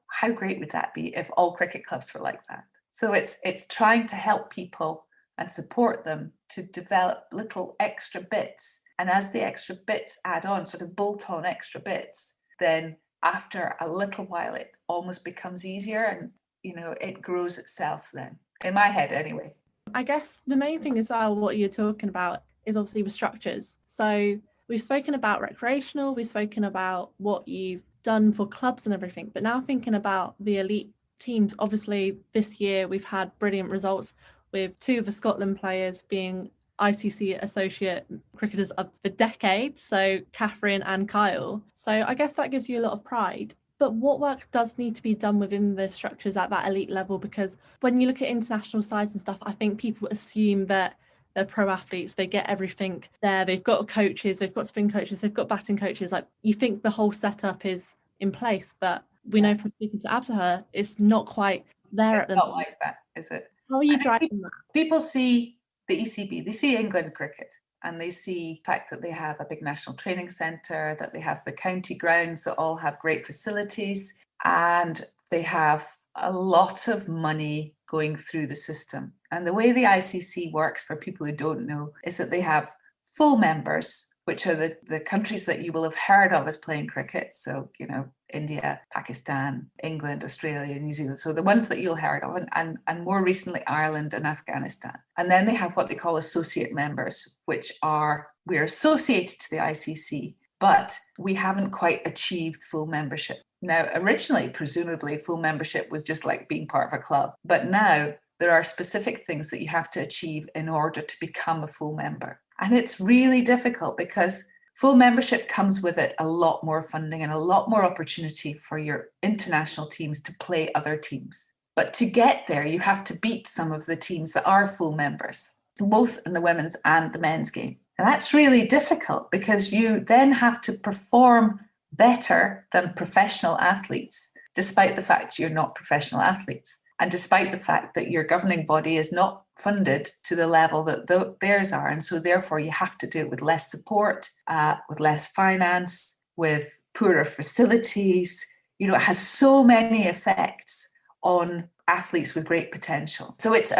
how great would that be if all cricket clubs were like that? So it's trying to help people and support them to develop little extra bits. And as the extra bits add on, sort of bolt on extra bits, then after a little while, it almost becomes easier and, it grows itself then, in my head anyway. I guess the main thing as well, what you're talking about is obviously the structures. So we've spoken about recreational, we've spoken about what you've done for clubs and everything, but now thinking about the elite teams, obviously this year we've had brilliant results with 2 of the Scotland players being ICC Associate Cricketers of the Decade, so Catherine and Kyle. So I guess that gives you a lot of pride. But what work does need to be done within the structures at that elite level? Because when you look at international sides and stuff, I think people assume that they're pro athletes, they get everything there. They've got coaches, they've got spin coaches, they've got batting coaches. Like, you think the whole setup is in place, but we know from speaking to Absaha, it's not quite there at the moment. Not like that, is it? How are you driving that? People see the ECB, they see England cricket, and they see the fact that they have a big national training centre, that they have the county grounds that all have great facilities, and they have a lot of money going through the system. And the way the ICC works, for people who don't know, is that they have full members, which are the countries that you will have heard of as playing cricket. So, India, Pakistan, England, Australia, New Zealand. So the ones that you'll heard of, and more recently, Ireland and Afghanistan. And then they have what they call associate members, which we're associated to the ICC, but we haven't quite achieved full membership. Now, originally, presumably, full membership was just like being part of a club. But now there are specific things that you have to achieve in order to become a full member. And it's really difficult because full membership comes with it a lot more funding and a lot more opportunity for your international teams to play other teams. But to get there, you have to beat some of the teams that are full members, both in the women's and the men's game. And that's really difficult because you then have to perform better than professional athletes, despite the fact you're not professional athletes, and despite the fact that your governing body is not funded to the level that theirs are. And so therefore you have to do it with less support, with less finance, with poorer facilities. It has so many effects on athletes with great potential. So it's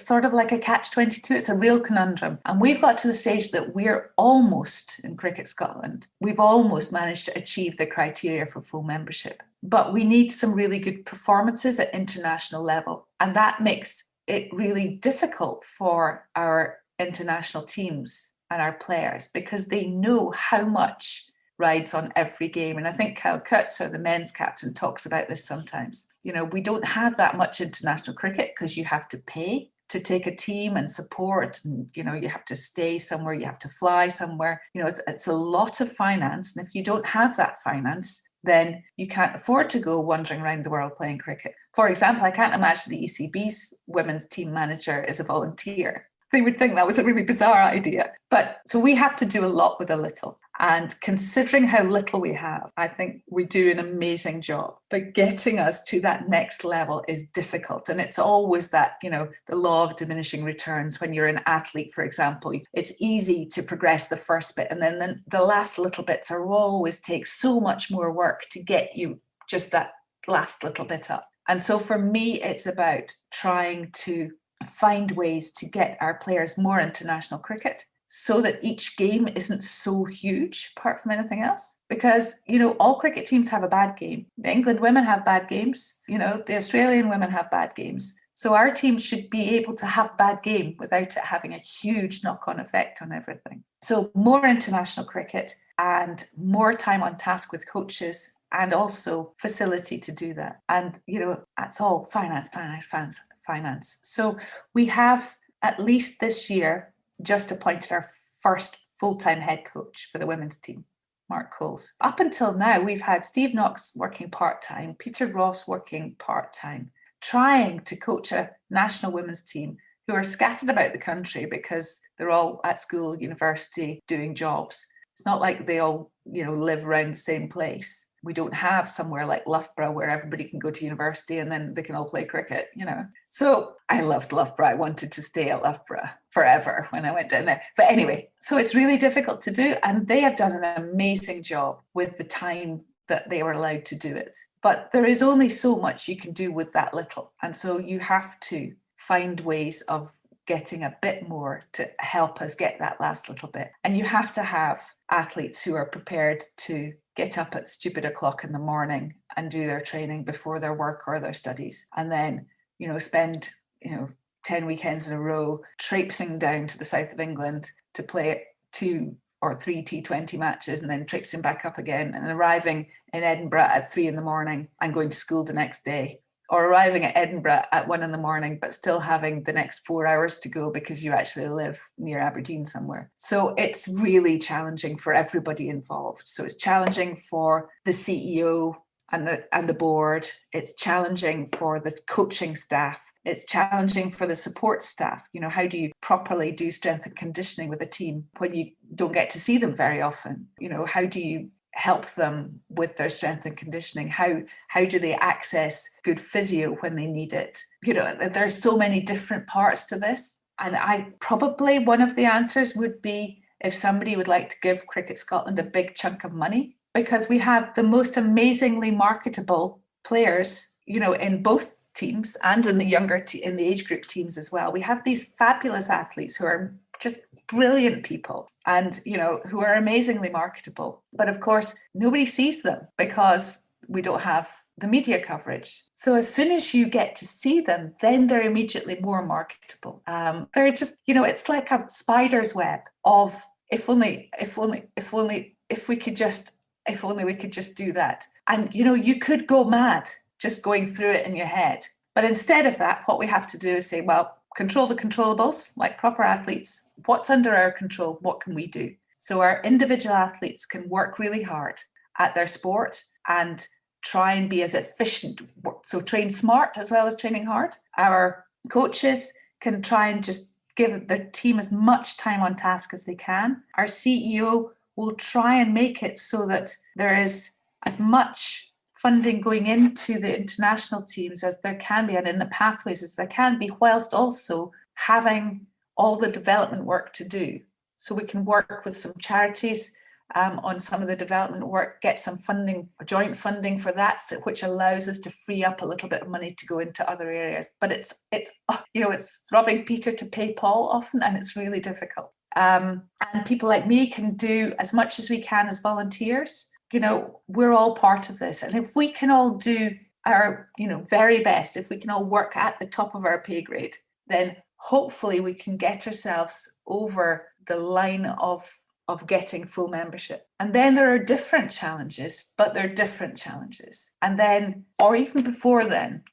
sort of like a catch-22. It's a real conundrum. And we've got to the stage that we're almost, in Cricket Scotland, we've almost managed to achieve the criteria for full membership. But we need some really good performances at international level. And that makes it really difficult for our international teams and our players because they know how much rides on every game. And I think Kyle Coetzer, the men's captain, talks about this sometimes. We don't have that much international cricket because you have to pay to take a team and support. And, you have to stay somewhere, you have to fly somewhere. It's a lot of finance. And if you don't have that finance, then you can't afford to go wandering around the world playing cricket. For example, I can't imagine the ECB's women's team manager is a volunteer. They would think that was a really bizarre idea. But so we have to do a lot with a little. And considering how little we have, I think we do an amazing job. But getting us to that next level is difficult. And it's always that, the law of diminishing returns. When you're an athlete, for example, it's easy to progress the first bit. And then the last little bits always take so much more work to get you just that last little bit up. And so for me, it's about trying to find ways to get our players more international cricket so that each game isn't so huge apart from anything else. Because, all cricket teams have a bad game. The England women have bad games. The Australian women have bad games. So our team should be able to have bad game without it having a huge knock-on effect on everything. So more international cricket and more time on task with coaches and also facility to do that. And, that's all finance. So we have, at least this year, just appointed our first full-time head coach for the women's team, Mark Coles. Up until now, we've had Steve Knox working part-time, Peter Ross working part-time, trying to coach a national women's team who are scattered about the country because they're all at school, university, doing jobs. It's not like they all, live around the same place. We don't have somewhere like Loughborough where everybody can go to university and then they can all play cricket, So I loved Loughborough. I wanted to stay at Loughborough forever when I went down there. But anyway, so it's really difficult to do. And they have done an amazing job with the time that they were allowed to do it. But there is only so much you can do with that little. And so you have to find ways of getting a bit more to help us get that last little bit. And you have to have athletes who are prepared to get up at stupid o'clock in the morning and do their training before their work or their studies. And then, spend, 10 weekends in a row traipsing down to the south of England to play 2 or 3 T20 matches and then traipsing back up again and arriving in Edinburgh at 3 a.m. and going to school the next day. Or arriving at Edinburgh at 1 a.m, but still having the next 4 hours to go because you actually live near Aberdeen somewhere. So it's really challenging for everybody involved. So it's challenging for the CEO and the board. It's challenging for the coaching staff. It's challenging for the support staff. How do you properly do strength and conditioning with a team when you don't get to see them very often? How do you help them with their strength and conditioning? How do they access good physio when they need it? There's so many different parts to this. And probably one of the answers would be if somebody would like to give Cricket Scotland a big chunk of money, because we have the most amazingly marketable players, in both teams and in the in the age group teams as well, we have these fabulous athletes who are just brilliant people and, who are amazingly marketable. But of course, nobody sees them because we don't have the media coverage. So as soon as you get to see them, then they're immediately more marketable. They're just, it's like a spider's web of if only we could just do that. And, you could go mad just going through it in your head. But instead of that, what we have to do is say, well, control the controllables like proper athletes. What's under our control? What can we do? So our individual athletes can work really hard at their sport and try and be as efficient. So train smart as well as training hard. Our coaches can try and just give their team as much time on task as they can. Our CEO will try and make it so that there is as much funding going into the international teams as there can be and in the pathways as there can be, whilst also having all the development work to do. So we can work with some charities on some of the development work, get some funding, joint funding for that, which allows us to free up a little bit of money to go into other areas. But it's robbing Peter to pay Paul often, and it's really difficult. And people like me can do as much as we can as volunteers. We're all part of this. And if we can all do our, very best, if we can all work at the top of our pay grade, then hopefully we can get ourselves over the line of getting full membership. And then there are different challenges, but they're different challenges. And then, or even before then,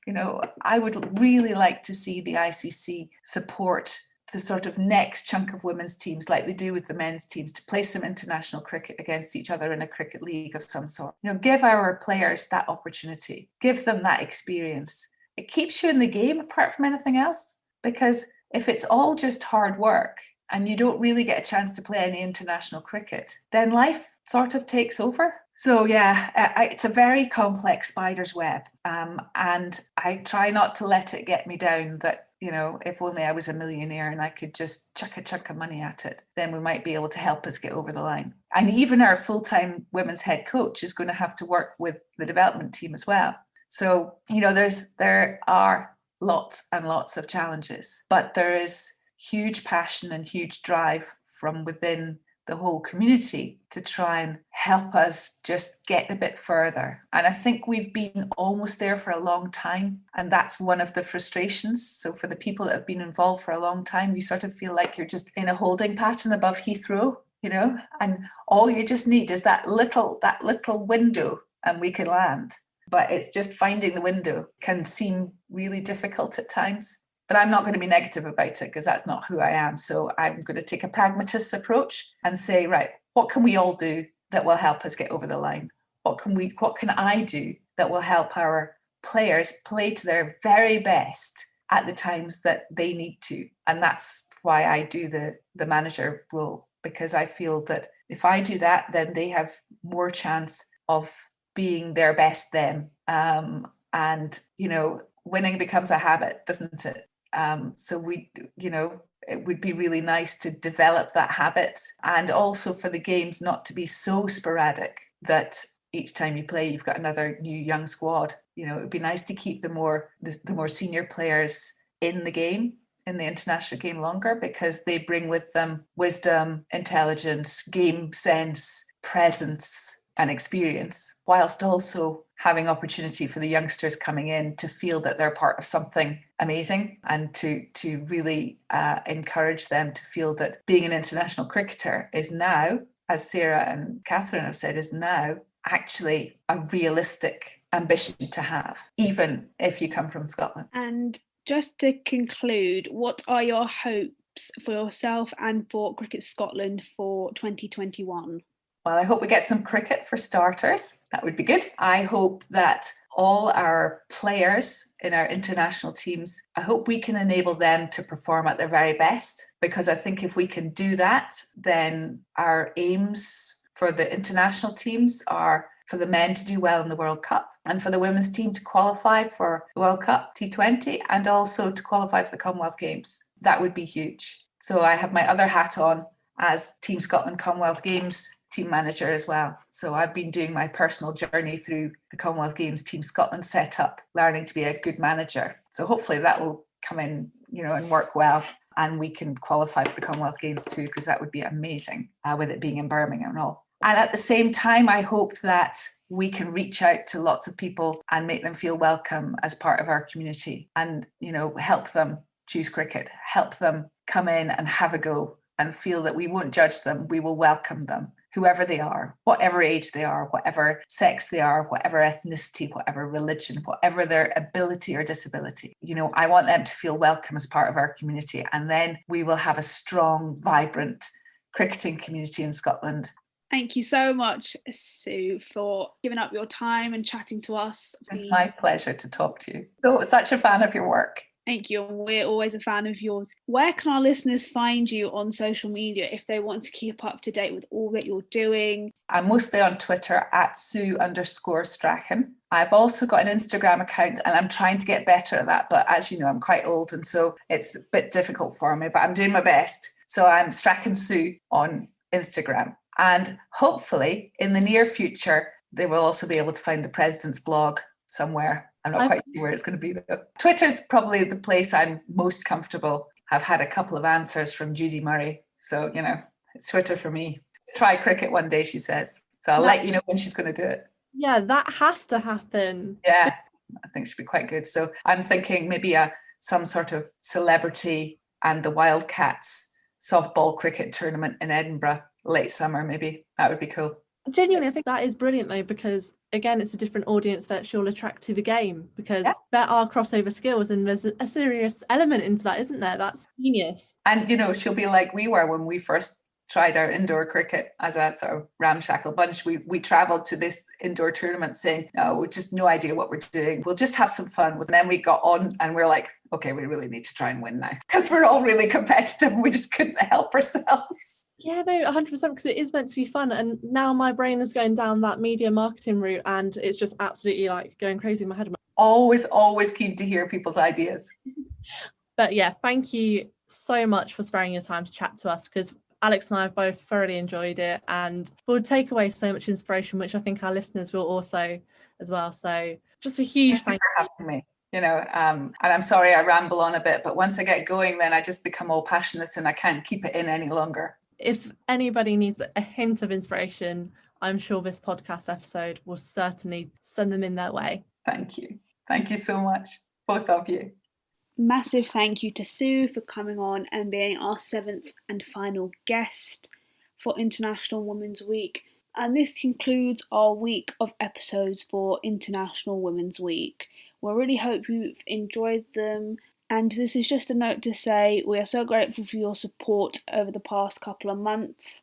I would really like to see the ICC support the sort of next chunk of women's teams like they do with the men's teams to play some international cricket against each other in a cricket league of some sort. Give our players that opportunity, give them that experience. It keeps you in the game apart from anything else, because if it's all just hard work and you don't really get a chance to play any international cricket, then life sort of takes over. So it's a very complex spider's web. And I try not to let it get me down that, if only I was a millionaire and I could just chuck a chunk of money at it, then we might be able to help us get over the line. And even our full-time women's head coach is going to have to work with the development team as well. So, there are lots and lots of challenges, but there is huge passion and huge drive from within the whole community to try and help us just get a bit further. And I think we've been almost there for a long time. And that's one of the frustrations. So for the people that have been involved for a long time, you sort of feel like you're just in a holding pattern above Heathrow, and all you just need is that little window and we can land. But it's just finding the window can seem really difficult at times. But I'm not going to be negative about it because that's not who I am. So I'm going to take a pragmatist approach and say, right, what can we all do that will help us get over the line? What can I do that will help our players play to their very best at the times that they need to? And that's why I do the manager role, because I feel that if I do that, then they have more chance of being their best them. And, winning becomes a habit, doesn't it? So it would be really nice to develop that habit, and also for the games not to be so sporadic that each time you play you've got another new young squad. It would be nice to keep the more senior players in the game, in the international game, longer, because they bring with them wisdom, intelligence, game sense, presence and experience, whilst also having opportunity for the youngsters coming in to feel that they're part of something amazing, and to really encourage them to feel that being an international cricketer is now, as Sarah and Catherine have said, is now actually a realistic ambition to have, even if you come from Scotland. And just to conclude, what are your hopes for yourself and for Cricket Scotland for 2021? Well, I hope we get some cricket for starters. That would be good. I hope that all our players in our international teams, I hope we can enable them to perform at their very best, because I think if we can do that, then our aims for the international teams are for the men to do well in the World Cup, and for the women's team to qualify for the World Cup T20, and also to qualify for the Commonwealth Games. That would be huge. So I have my other hat on as Team Scotland Commonwealth Games team manager as well. So I've been doing my personal journey through the Commonwealth Games Team Scotland setup, learning to be a good manager. So hopefully that will come in, and work well. And we can qualify for the Commonwealth Games too, because that would be amazing with it being in Birmingham and all. And at the same time, I hope that we can reach out to lots of people and make them feel welcome as part of our community and, help them choose cricket, help them come in and have a go and feel that we won't judge them. We will welcome them, whoever they are, whatever age they are, whatever sex they are, whatever ethnicity, whatever religion, whatever their ability or disability. I want them to feel welcome as part of our community. And then we will have a strong, vibrant cricketing community in Scotland. Thank you so much, Sue, for giving up your time and chatting to us. It's my pleasure to talk to you. So such a fan of your work. Thank you. We're always a fan of yours. Where can our listeners find you on social media if they want to keep up to date with all that you're doing? I'm mostly on Twitter at Sue_Strachan. I've also got an Instagram account and I'm trying to get better at that. But as you know, I'm quite old and so it's a bit difficult for me, but I'm doing my best. So I'm Strachan Sue on Instagram. And hopefully in the near future, they will also be able to find the President's blog somewhere. I'm not quite sure where it's going to be though. Twitter's probably the place I'm most comfortable. I've had a couple of answers from Judy Murray. So, it's Twitter for me. Try cricket one day, she says. So I'll let you know when she's going to do it. Yeah, that has to happen. Yeah, I think it should be quite good. So I'm thinking maybe some sort of celebrity and the Wildcats softball cricket tournament in Edinburgh, late summer maybe. That would be cool. Genuinely, I think that is brilliant though, because again, it's a different audience that she'll attract to the game because there are crossover skills and there's a serious element into that, isn't there? That's genius. And, she'll be like we were when we first tried our indoor cricket as a sort of ramshackle bunch. We travelled to this indoor tournament saying, no, we just no idea what we're doing. We'll just have some fun. And then we got on and we're like, okay, we really need to try and win now because we're all really competitive and we just couldn't help ourselves. Yeah, no, 100%, because it is meant to be fun. And now my brain is going down that media marketing route and it's just absolutely like going crazy in my head. Always keen to hear people's ideas. But yeah, thank you so much for sparing your time to chat to us, because Alex and I have both thoroughly enjoyed it and we'll take away so much inspiration, which I think our listeners will also as well. So just a huge thank you for having me. And I'm sorry I ramble on a bit, but once I get going, then I just become all passionate and I can't keep it in any longer. If anybody needs a hint of inspiration, I'm sure this podcast episode will certainly send them in their way. Thank you. Thank you so much, both of you. Massive thank you to Sue for coming on and being our 7th and final guest for International Women's Week. And this concludes our week of episodes for International Women's Week. We really hope you've enjoyed them. And this is just a note to say we are so grateful for your support over the past couple of months.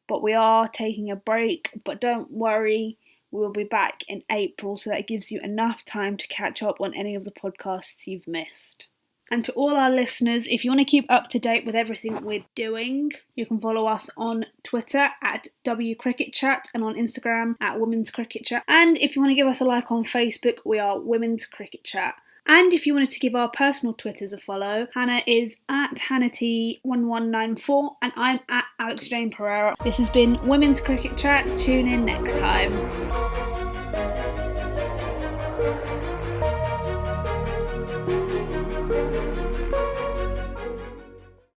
But we are taking a break. But don't worry, we'll be back in April, so that gives you enough time to catch up on any of the podcasts you've missed. And to all our listeners, if you want to keep up to date with everything we're doing, you can follow us on Twitter at WCricketChat and on Instagram at Women's Cricket Chat. And if you want to give us a like on Facebook, we are Women's Cricket Chat. And if you wanted to give our personal Twitters a follow, Hannah is at HannahT1194 and I'm at Alex Jane Pereira. This has been Women's Cricket Chat. Tune in next time.